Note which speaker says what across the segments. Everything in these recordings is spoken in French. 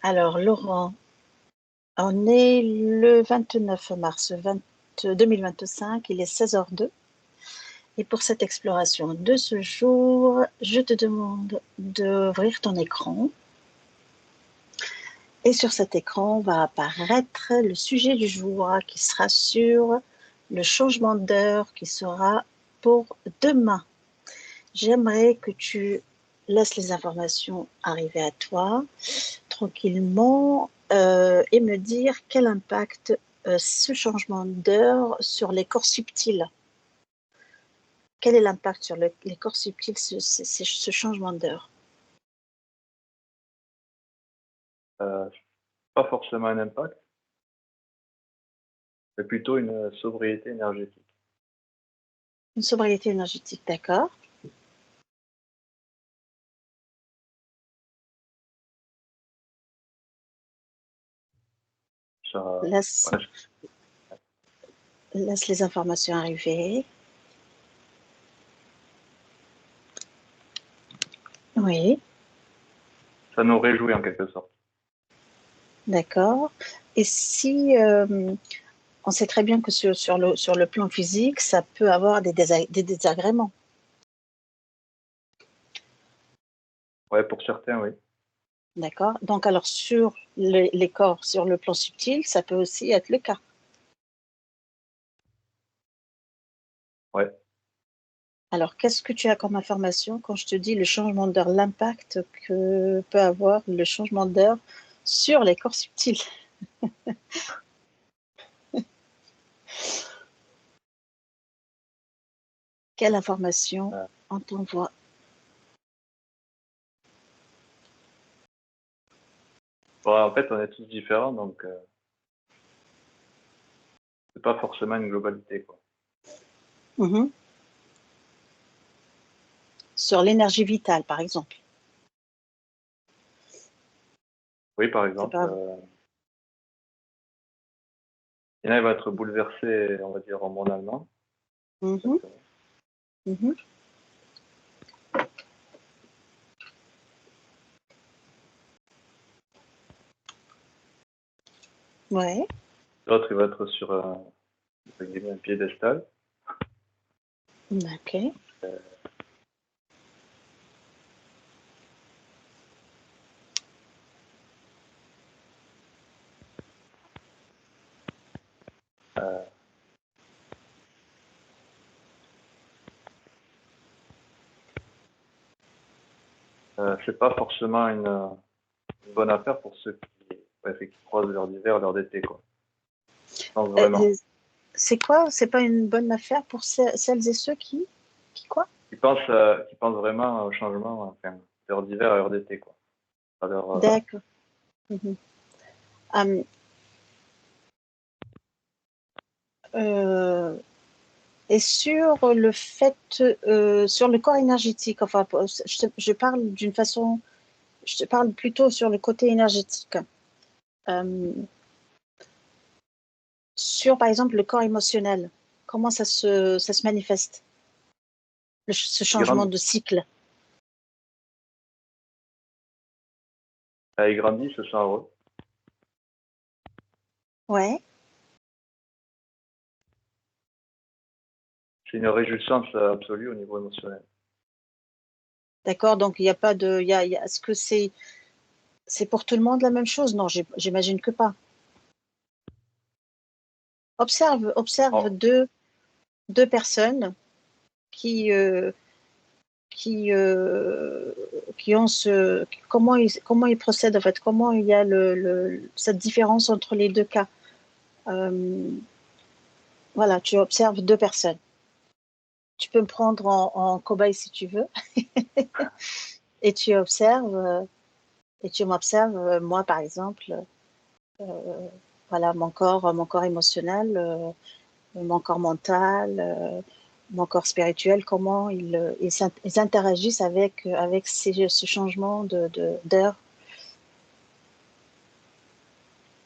Speaker 1: Alors, Laurent, on est le 29 mars 2025, il est 16h02. Et pour cette exploration de ce jour, je te demande d'ouvrir ton écran. Et sur cet écran va apparaître le sujet du jour qui sera sur le changement d'heure qui sera pour demain. J'aimerais que tu laisses les informations arriver à toi tranquillement et me dire quel impact ce changement d'heure sur les corps subtils. Quel est l'impact sur les corps subtils, ce changement d'heure?
Speaker 2: Pas forcément un impact, mais plutôt une sobriété énergétique.
Speaker 1: Une sobriété énergétique, d'accord.
Speaker 2: Ça,
Speaker 1: Laisse,
Speaker 2: ouais,
Speaker 1: laisse les informations arriver. Oui,
Speaker 2: ça nous réjouit en quelque sorte.
Speaker 1: d'accord. Et si on sait très bien que sur le plan physique, ça peut avoir des désagréments.
Speaker 2: Ouais, pour certains, oui.
Speaker 1: D'accord. Donc, alors, sur les corps, sur le plan subtil, ça peut aussi être le cas.
Speaker 2: Ouais.
Speaker 1: Alors, qu'est-ce que tu as comme information quand je te dis le changement d'heure, l'impact que peut avoir le changement d'heure sur les corps subtils? Quelle information
Speaker 2: Euh,
Speaker 1: on t'envoie?
Speaker 2: bon, en fait, on est tous différents, donc c'est pas forcément une globalité, quoi.
Speaker 1: Mhm. Sur l'énergie vitale, par exemple.
Speaker 2: Oui, par
Speaker 1: C'est
Speaker 2: exemple,
Speaker 1: pas.
Speaker 2: il y en a qui vont être bouleversés, on va dire, hormonalement.
Speaker 1: Mhm.
Speaker 2: Exactement.
Speaker 1: Mhm. Ouais,
Speaker 2: L'autre, il va être sur entre guillemets, un piédestal.
Speaker 1: ok.
Speaker 2: Euh, c'est pas forcément une bonne affaire pour ceux qui, ouais, qui croisent l'heure d'hiver et l'heure d'été, quoi. Non, vraiment.
Speaker 1: Euh, c'est quoi? C'est pas une bonne affaire pour celles et ceux qui quoi?
Speaker 2: Qui pensent vraiment au changement, enfin, d'heure d'hiver à heure d'été, quoi. Alors,
Speaker 1: D'accord. Mhm. Hum, euh, et sur le fait, sur le corps énergétique, enfin, je parle d'une façon, je te parle plutôt sur le côté énergétique. Euh, sur, par exemple, le corps émotionnel, comment ça se manifeste, ce
Speaker 2: ils
Speaker 1: changement
Speaker 2: grandissent,
Speaker 1: de cycle?
Speaker 2: ils grandissent, ils sont heureux.
Speaker 1: Ouais,
Speaker 2: C'est une réjouissance absolue au niveau émotionnel.
Speaker 1: d'accord. Donc, il n'y a pas de. Est-ce que c'est pour tout le monde la même chose? Non, j'imagine que pas. Observe
Speaker 2: Oh,
Speaker 1: deux personnes qui, euh, qui ont comment ils procèdent en fait, comment il y a cette différence entre les deux cas. Euh, voilà, tu observes deux personnes. Tu peux me prendre en cobaye si tu veux, et tu observes, et tu m'observes, moi par exemple, voilà, mon corps émotionnel, mon corps mental, mon corps spirituel, comment ils interagissent avec ce changement d'heure.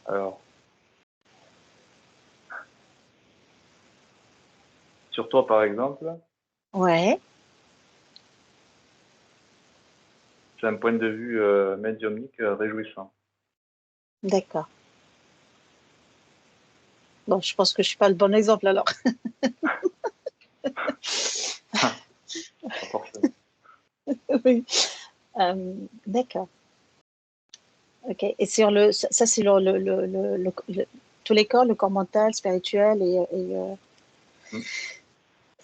Speaker 2: alors, sur toi, par exemple,
Speaker 1: Ouais,
Speaker 2: c'est un point de vue médiumnique réjouissant.
Speaker 1: D'accord. Bon, je pense que je suis pas le bon exemple alors.
Speaker 2: Pas forcément.
Speaker 1: Oui. D'accord. Ok. Et sur ça c'est tous les corps, le corps mental, spirituel
Speaker 2: Hmm.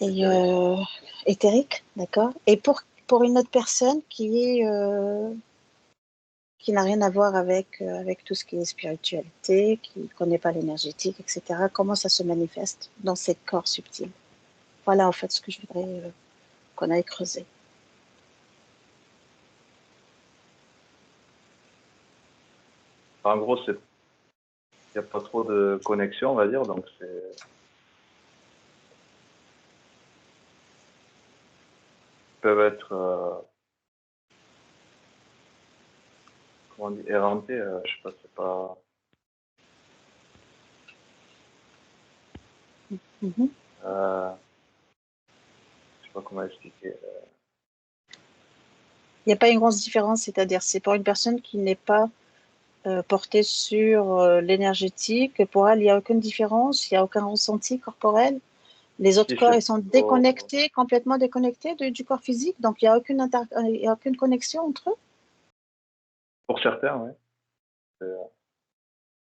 Speaker 1: et
Speaker 2: Éthérique.
Speaker 1: éthérique, d'accord. Et pour une autre personne qui n'a rien à voir avec tout ce qui est spiritualité, qui ne connaît pas l'énergétique, etc., comment ça se manifeste dans ces corps subtils? Voilà en fait ce que je voudrais qu'on aille creuser.
Speaker 2: En gros, il n'y a pas trop de connexion, on va dire, donc peuvent être, comment on dit, éreintés, je sais pas, c'est pas,
Speaker 1: Mhm.
Speaker 2: je sais pas comment expliquer.
Speaker 1: Il n'y a pas une grosse différence, c'est-à-dire c'est pour une personne qui n'est pas portée sur l'énergétique, pour elle, il n'y a aucune différence, il n'y a aucun ressenti corporel. Les autres
Speaker 2: Si
Speaker 1: corps,
Speaker 2: c'est
Speaker 1: ils sont
Speaker 2: plutôt,
Speaker 1: déconnectés, complètement déconnectés du corps physique, donc il y a aucune connexion entre eux.
Speaker 2: pour certains, ouais. Euh,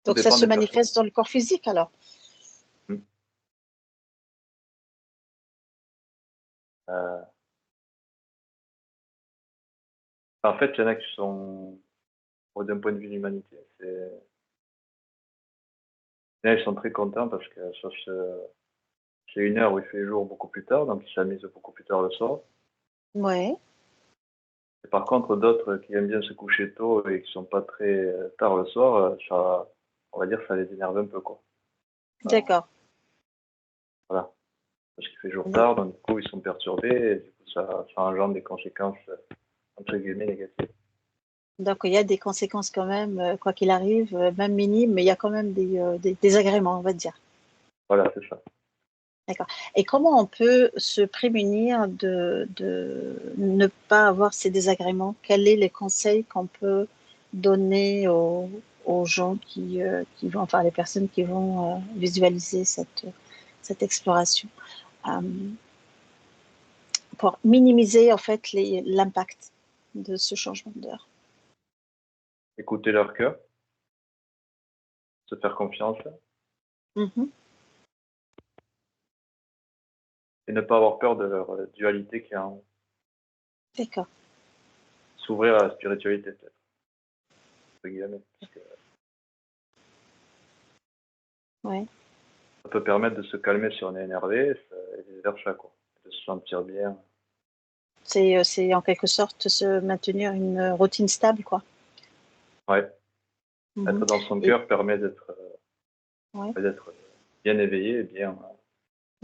Speaker 2: Tout
Speaker 1: Donc ça
Speaker 2: dépend
Speaker 1: se
Speaker 2: des personnes.
Speaker 1: manifeste dans le corps physique alors.
Speaker 2: Hmm. Euh, En fait, il y en a qui sont, d'un point de vue de l'humanité, il y en a, ils sont très contents parce que c'est une heure où il fait jour beaucoup plus tard, donc ils s'amusent beaucoup plus tard le soir.
Speaker 1: Ouais,
Speaker 2: Et par contre, d'autres qui aiment bien se coucher tôt et qui sont pas très tard le soir, ça, on va dire, ça les énerve un peu, quoi. Ça-
Speaker 1: d'accord.
Speaker 2: voilà. Parce qu'il fait jour tard, donc du coup, ils sont perturbés et du coup, ça engendre des conséquences, entre guillemets, négatives.
Speaker 1: Donc il y a des conséquences quand même, quoi qu'il arrive, même minimes, mais il y a quand même des désagréments, on va dire.
Speaker 2: Voilà, c'est ça.
Speaker 1: D'accord. Et comment on peut se prémunir de ne pas avoir ces désagréments? Quels sont les conseils qu'on peut donner aux gens qui vont, enfin les personnes qui vont visualiser cette exploration euh, pour minimiser en fait l'impact de ce changement d'heure?
Speaker 2: Écouter leur cœur, se faire confiance
Speaker 1: Mhm.
Speaker 2: et ne pas avoir peur de leur dualité qui est en
Speaker 1: D'accord.
Speaker 2: s'ouvrir à la spiritualité, peut-être, entre guillemets. Parce que
Speaker 1: Ouais.
Speaker 2: ça peut permettre de se calmer si on est énervé et vice versa, quoi. De se sentir bien.
Speaker 1: C'est en quelque sorte se maintenir une routine stable, quoi.
Speaker 2: Ouais.
Speaker 1: Mhm.
Speaker 2: Être dans son
Speaker 1: Et,
Speaker 2: cœur permet
Speaker 1: ouais.
Speaker 2: d'être bien éveillé et bien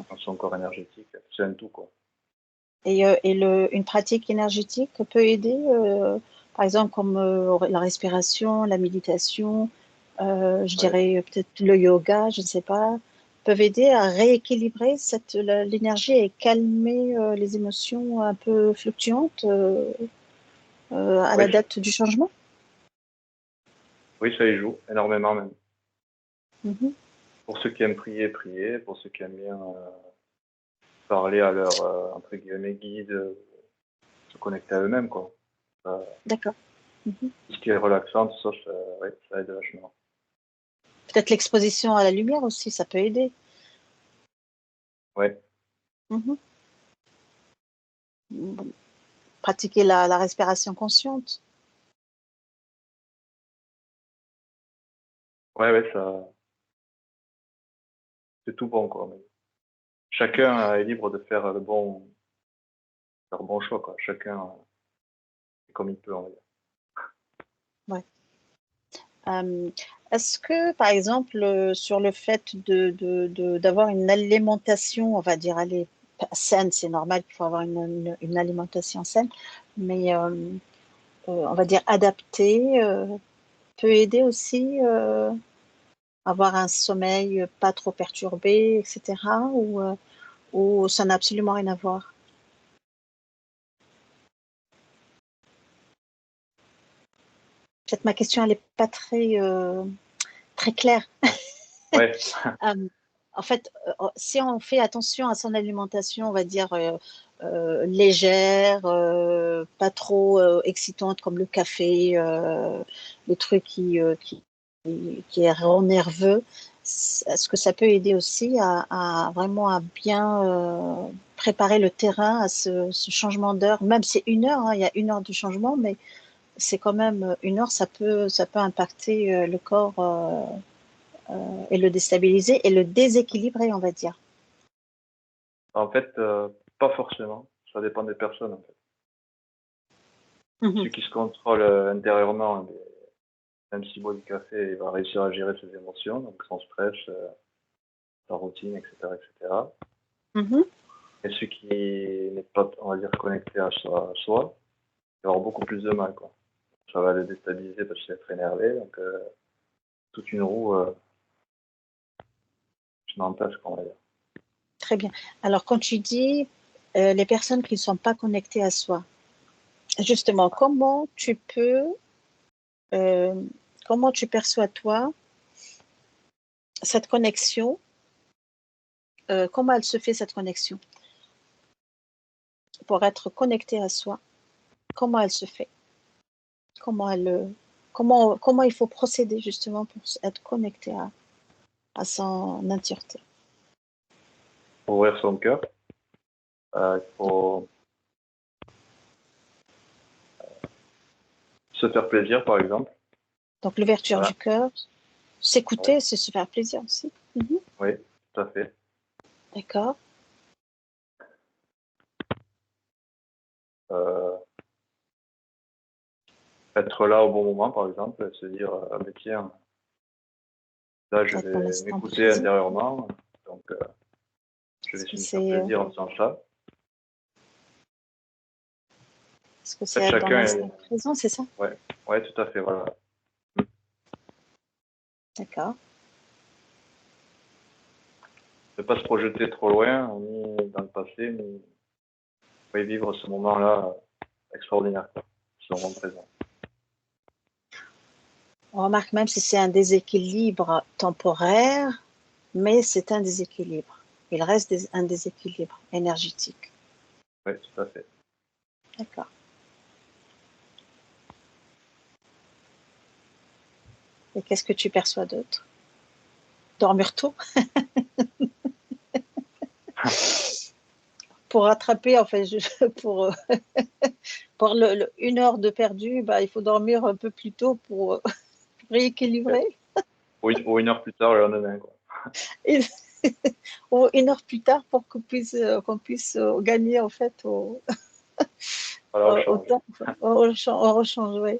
Speaker 2: dans son corps énergétique. C'est un tout, quoi.
Speaker 1: Une pratique énergétique peut aider, par exemple, comme la respiration, la méditation, je
Speaker 2: Ouais.
Speaker 1: dirais peut-être le yoga, je ne sais pas, peuvent aider à rééquilibrer l'énergie et calmer les émotions un peu fluctuantes à
Speaker 2: Oui,
Speaker 1: la date du changement.
Speaker 2: oui, ça y joue énormément même.
Speaker 1: Mhm.
Speaker 2: Pour ceux qui aiment prier, prier. Pour ceux qui aiment bien parler à leur, entre guillemets, guide, se connecter à eux-mêmes, quoi. Euh,
Speaker 1: D'accord. Mhm.
Speaker 2: Tout ce qui est relaxant, tout ça, ouais, ça aide vachement.
Speaker 1: Peut-être l'exposition à la lumière aussi, ça peut aider.
Speaker 2: Ouais,
Speaker 1: Mhm. Pratiquer la respiration consciente.
Speaker 2: ouais, ouais, ça, c'est tout bon, quoi. Mais chacun est libre de faire leur bon choix, quoi. Chacun est comme il peut, on va dire.
Speaker 1: Ouais. Euh, Est-ce que, par exemple, sur le fait d'avoir une alimentation, on va dire, allez, saine, c'est normal qu'il faut avoir une alimentation saine, mais on va dire adaptée, peut aider aussi avoir un sommeil pas trop perturbé, etc., ou ça n'a absolument rien à voir? Peut-être ma question, elle n'est pas très claire.
Speaker 2: Ouais,
Speaker 1: En fait, si on fait attention à son alimentation, on va dire légère, pas trop excitante comme le café, les trucs qui rend nerveux, est-ce que ça peut aider aussi vraiment à bien préparer le terrain à ce changement d'heure? Même c'est 1 heure, hein, il y a 1 heure de changement, mais c'est quand même 1 heure, ça peut impacter le corps et le déstabiliser et le déséquilibrer, on va dire.
Speaker 2: en fait, pas forcément. Ça dépend des personnes, en fait.
Speaker 1: Mhm.
Speaker 2: Celui qui se contrôle intérieurement, même s'il boit du café, il va réussir à gérer ses émotions, donc son stress, sa routine, etc., etc.
Speaker 1: Mhm.
Speaker 2: Et celui qui n'est pas, on va dire, connecté à soi, il va avoir beaucoup plus de mal, quoi. Ça va le déstabiliser parce qu'il va être énervé, donc toute une roue gigantesque, on va dire.
Speaker 1: Très bien. Alors, quand tu dis les personnes qui ne sont pas connectées à soi, justement, euh, comment tu perçois toi cette connexion, comment elle se fait cette connexion pour être connectée à soi, comment elle se fait, comment il faut procéder justement pour être connecté à son entièreté.
Speaker 2: Ouvrir son cœur, il faut se faire plaisir, par exemple.
Speaker 1: Donc, l'ouverture
Speaker 2: Voilà.
Speaker 1: du cœur,
Speaker 2: Ouais.
Speaker 1: s'écouter, c'est se faire plaisir aussi. Mhm.
Speaker 2: Oui, tout à fait.
Speaker 1: D'accord.
Speaker 2: Euh, être là au bon moment, par exemple, et se dire, ah, mais tiens, là, je
Speaker 1: Être dans
Speaker 2: vais
Speaker 1: l'instant
Speaker 2: m'écouter
Speaker 1: présent.
Speaker 2: intérieurement, donc je vais
Speaker 1: Est-ce que
Speaker 2: essayer de me faire
Speaker 1: c'est
Speaker 2: plaisir en faisant ça.
Speaker 1: est-ce que
Speaker 2: En
Speaker 1: c'est
Speaker 2: fait,
Speaker 1: être dans
Speaker 2: chacun
Speaker 1: l'instant
Speaker 2: est...
Speaker 1: présent, c'est ça?
Speaker 2: Ouais, ouais, tout à fait, voilà.
Speaker 1: D'accord.
Speaker 2: Ne pas se projeter trop loin, ni dans le passé, ni oui, vivre ce moment-là extraordinaire, quoi, ce moment présent.
Speaker 1: On remarque même si c'est un déséquilibre temporaire, mais c'est un déséquilibre. Il reste un déséquilibre énergétique.
Speaker 2: Oui, tout à fait.
Speaker 1: D'accord. Et qu'est-ce que tu perçois d'autre? Dormir tôt pour rattraper, enfin, pour 1 heure de perdu, bah, il faut dormir un peu plus tôt pour rééquilibrer.
Speaker 2: Ou 1 heure plus tard, le lendemain, quoi.
Speaker 1: Et, ou 1 heure plus tard pour qu'on puisse gagner en fait
Speaker 2: Voilà, on
Speaker 1: au
Speaker 2: change.
Speaker 1: temps, au rechange, oui.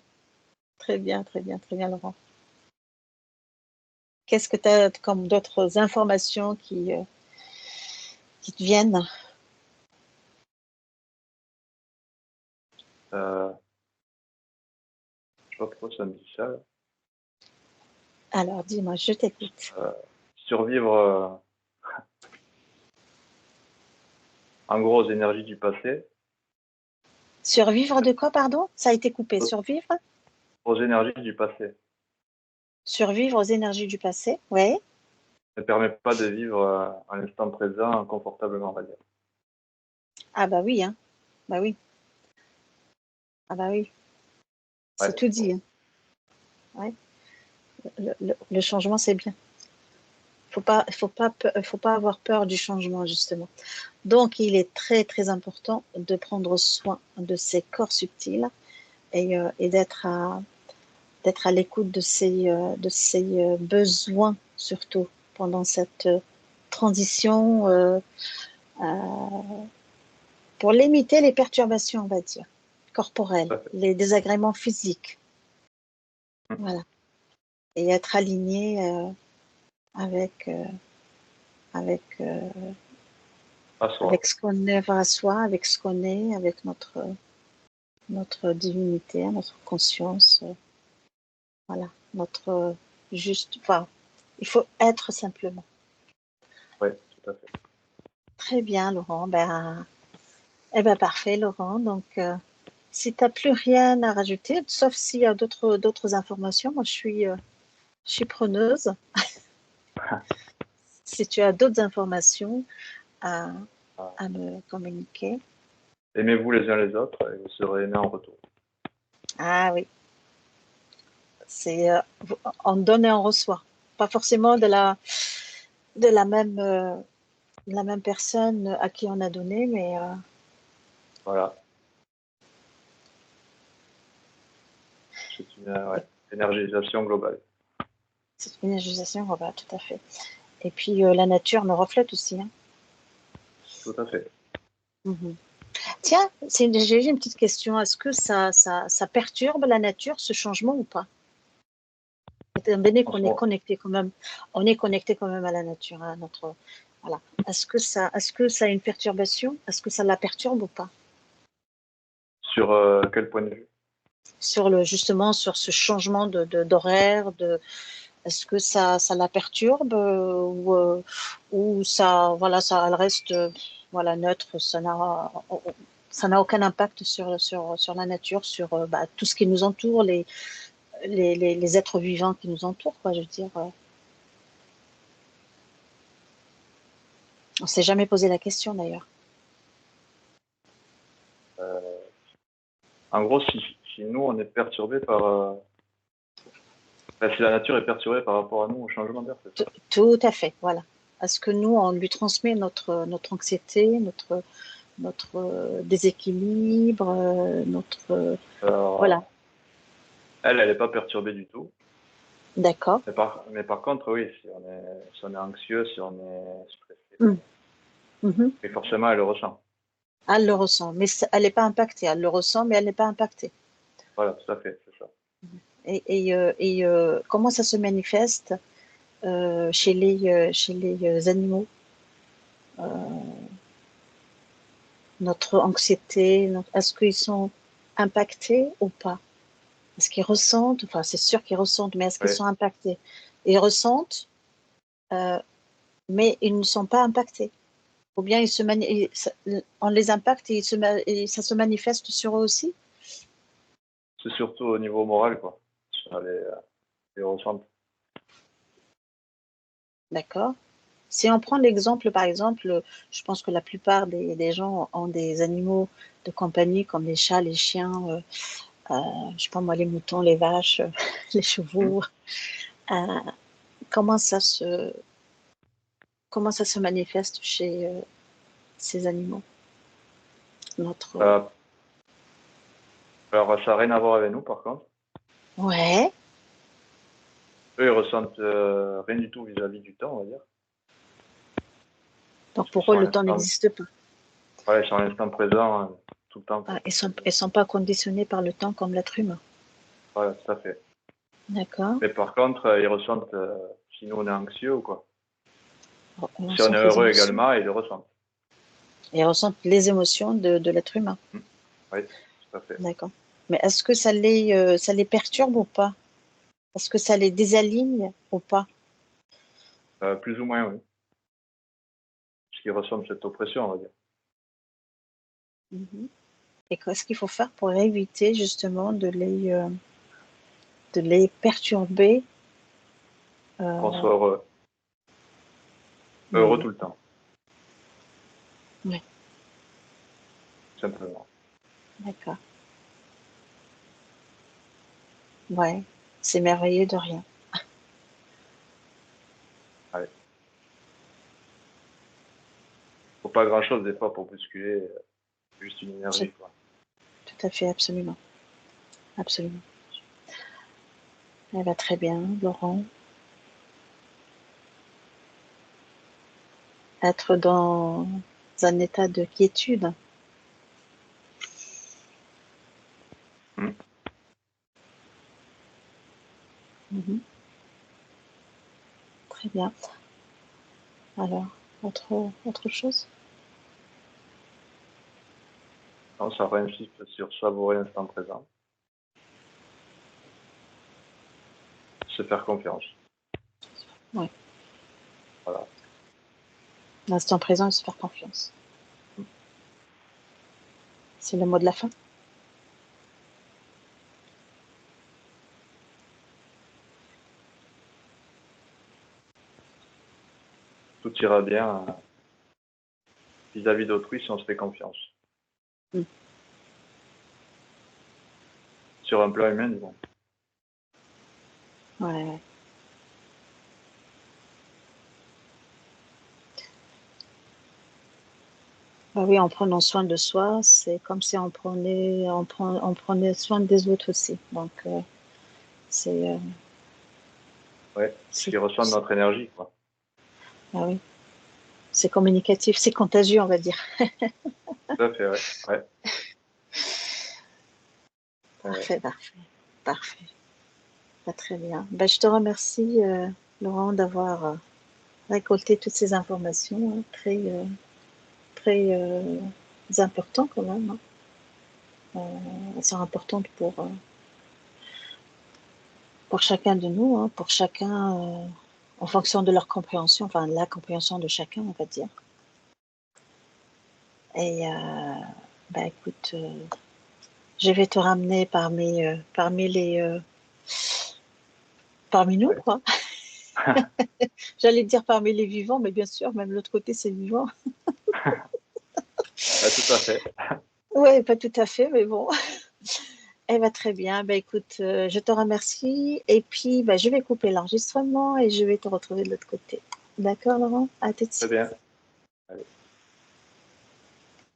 Speaker 1: Très bien, très bien, très bien, Laurent. Qu'est-ce que tu as comme d'autres informations qui te viennent?
Speaker 2: Euh, je sais pas pourquoi ça me dit ça.
Speaker 1: Alors, dis-moi, je t'écoute.
Speaker 2: Euh, survivre, en gros, aux énergies du passé.
Speaker 1: Survivre de quoi, pardon? Ça a été coupé.
Speaker 2: Aux
Speaker 1: Survivre?
Speaker 2: aux énergies du passé.
Speaker 1: Survivre aux énergies du passé, oui.
Speaker 2: Ne permet pas de vivre à l'instant présent confortablement, on va dire.
Speaker 1: Ah bah oui, hein. Bah oui. Ah bah oui. C'est
Speaker 2: Ouais,
Speaker 1: tout dit, hein. Ouais. Le changement, c'est bien. Faut pas avoir peur du changement, justement. Donc, il est très, très important de prendre soin de ces corps subtils et d'être à l'écoute de ses besoins, surtout pendant cette transition, euh, pour limiter les perturbations, on va dire, corporelles,
Speaker 2: tout à fait.
Speaker 1: les désagréments physiques,
Speaker 2: Hum.
Speaker 1: voilà, et être aligné avec, avec, euh,
Speaker 2: À soi.
Speaker 1: avec ce qu'on œuvre à soi, avec ce qu'on est, avec notre divinité, notre conscience, voilà, notre juste, enfin, il faut être simplement.
Speaker 2: Oui, tout à fait.
Speaker 1: Très bien, Laurent. Ben, eh ben parfait, Laurent. Donc, Si tu n'as plus rien à rajouter, sauf s'il y a d'autres informations, moi je suis preneuse. Si tu as d'autres informations à,
Speaker 2: Ah.
Speaker 1: à me communiquer.
Speaker 2: Aimez-vous les uns les autres et vous serez aimés en retour.
Speaker 1: Ah oui, c'est on donne et on reçoit. Pas forcément de la même personne à qui on a donné, mais
Speaker 2: Voilà. C'est une énergisation globale.
Speaker 1: c'est une énergisation globale, tout à fait. Et puis la nature me reflète aussi. Hein.
Speaker 2: Tout à fait.
Speaker 1: Mhm. Tiens, j'ai une petite question. Est-ce que ça perturbe la nature, ce changement ou pas? Étant donné
Speaker 2: En
Speaker 1: qu'on
Speaker 2: ce
Speaker 1: est
Speaker 2: moment,
Speaker 1: connecté quand même, on est connecté quand même à la nature, à notre, voilà. Est-ce que ça a une perturbation? Est-ce que ça la perturbe ou pas?
Speaker 2: sur quel point de vue?
Speaker 1: Justement, sur ce changement d'horaire, est-ce que ça la perturbe ou ça, voilà, ça, elle reste, voilà, neutre, ça n'a aucun impact sur la nature, sur bah, tout ce qui nous entoure, les êtres vivants qui nous entourent, quoi, je veux dire. On s'est jamais posé la question d'ailleurs.
Speaker 2: Euh, En gros, si nous, on est perturbé par... si la nature est perturbée par rapport à nous au changement d'air, c'est ça?
Speaker 1: Tout à fait, voilà. Est-ce que nous, on lui transmet notre anxiété, notre déséquilibre,
Speaker 2: Alors,
Speaker 1: voilà,
Speaker 2: elle n'est pas perturbée du tout.
Speaker 1: d'accord.
Speaker 2: Mais par contre, oui, si on est anxieux, si on est stressé,
Speaker 1: Mm. Mhm.
Speaker 2: et forcément, elle le ressent.
Speaker 1: Elle le ressent, mais elle n'est pas impactée. Elle le ressent, mais elle n'est pas impactée.
Speaker 2: Voilà, tout à fait, c'est ça.
Speaker 1: Comment ça se manifeste chez les animaux? Notre anxiété, est-ce qu'ils sont impactés ou pas? Est-ce qu'ils ressentent? Enfin, c'est sûr qu'ils ressentent, mais est-ce qu'ils
Speaker 2: Oui,
Speaker 1: sont impactés? Ils ressentent, euh, mais ils ne sont pas impactés. Ou bien on les impacte et ça se manifeste sur eux aussi?
Speaker 2: c'est surtout au niveau moral, quoi. Sur les ressentis.
Speaker 1: D'accord? Si on prend l'exemple, par exemple, je pense que la plupart des gens ont des animaux de compagnie comme les chats, les chiens, je sais pas moi, les moutons, les vaches, les
Speaker 2: Hmm.
Speaker 1: chevaux. Euh, comment comment ça se manifeste chez ces animaux? Notre...
Speaker 2: Euh, alors, ça n'a rien à voir avec nous, par contre.
Speaker 1: Ouais,
Speaker 2: Eux, ils ressentent rien du tout vis-à-vis du temps, on va dire.
Speaker 1: donc
Speaker 2: Parce qu'ils
Speaker 1: pour eux,
Speaker 2: sont à
Speaker 1: le temps
Speaker 2: l'instant,
Speaker 1: n'existe pas.
Speaker 2: voilà, ils sont à l'instant présent, tout le temps,
Speaker 1: Ah,
Speaker 2: quoi.
Speaker 1: ils sont pas conditionnés par le temps comme l'être humain.
Speaker 2: Voilà, tout à fait.
Speaker 1: D'accord?
Speaker 2: Mais par contre, ils ressentent si nous, on est anxieux ou quoi.
Speaker 1: On
Speaker 2: Si on
Speaker 1: sent
Speaker 2: est
Speaker 1: les
Speaker 2: heureux
Speaker 1: émotions.
Speaker 2: également, ils le ressentent.
Speaker 1: Ils ressentent les émotions de l'être humain.
Speaker 2: Hmm. Oui, tout à fait.
Speaker 1: D'accord. Mais est-ce que ça les perturbe ou pas? Est-ce que ça les désaligne ou pas?
Speaker 2: Plus ou moins, oui. Parce qu'ils ressentent cette oppression, on va dire.
Speaker 1: Mhm. Et qu'est-ce qu'il faut faire pour éviter justement de les perturber
Speaker 2: Qu'on
Speaker 1: euh,
Speaker 2: soit heureux. Heureux
Speaker 1: hmm,
Speaker 2: tout le temps,
Speaker 1: ouais,
Speaker 2: simplement.
Speaker 1: d'accord. Ouais, c'est merveilleux de rien.
Speaker 2: Allez. Faut pas grand-chose des fois pour bousculer, juste une
Speaker 1: C'est
Speaker 2: énergie, quoi.
Speaker 1: tout à fait, absolument. Absolument. Elle va très bien, Laurent. Être dans un état de quiétude.
Speaker 2: Hmm.
Speaker 1: Mhm. Très bien. Alors, autre chose?
Speaker 2: Non, ça insiste sur savourer l'instant présent, se faire confiance.
Speaker 1: Oui.
Speaker 2: Voilà.
Speaker 1: L'instant présent et se faire confiance.
Speaker 2: Hmm.
Speaker 1: C'est le mot de la fin.
Speaker 2: tout ira bien vis-à-vis d'autrui si on se fait confiance.
Speaker 1: Mm.
Speaker 2: Sur un plan humain, disons.
Speaker 1: Ouais. Bah oui, en prenant soin de soi, c'est comme si on prenait soin des autres aussi. Donc, c'est,
Speaker 2: Ouais, ce
Speaker 1: c'est,
Speaker 2: qui reçoit de
Speaker 1: c'est-
Speaker 2: notre énergie, quoi.
Speaker 1: ah oui, c'est communicatif, c'est contagieux, on va dire.
Speaker 2: Tout à fait, ouais. Ouais. Ouais.
Speaker 1: Parfait, parfait, parfait. Pas très bien. Ben, je te remercie, Laurent, d'avoir récolté toutes ces informations, hein, très importantes quand même, hein. Elles sont importantes pour chacun de nous, hein, pour chacun, en fonction de leur compréhension, enfin la compréhension de chacun, on va dire. Et ben, écoute, je vais te ramener parmi nous,
Speaker 2: Ouais.
Speaker 1: quoi. J'allais dire parmi les vivants, mais bien sûr, même l'autre côté, c'est vivant.
Speaker 2: Tout à fait.
Speaker 1: Oui, pas tout à fait, mais bon. Eh ben, très bien. Ben, écoute, je te remercie. Et puis, ben, je vais couper l'enregistrement et je vais te retrouver de l'autre côté. D'accord, Laurent? À tout de
Speaker 2: Très
Speaker 1: suite.
Speaker 2: bien. Allez.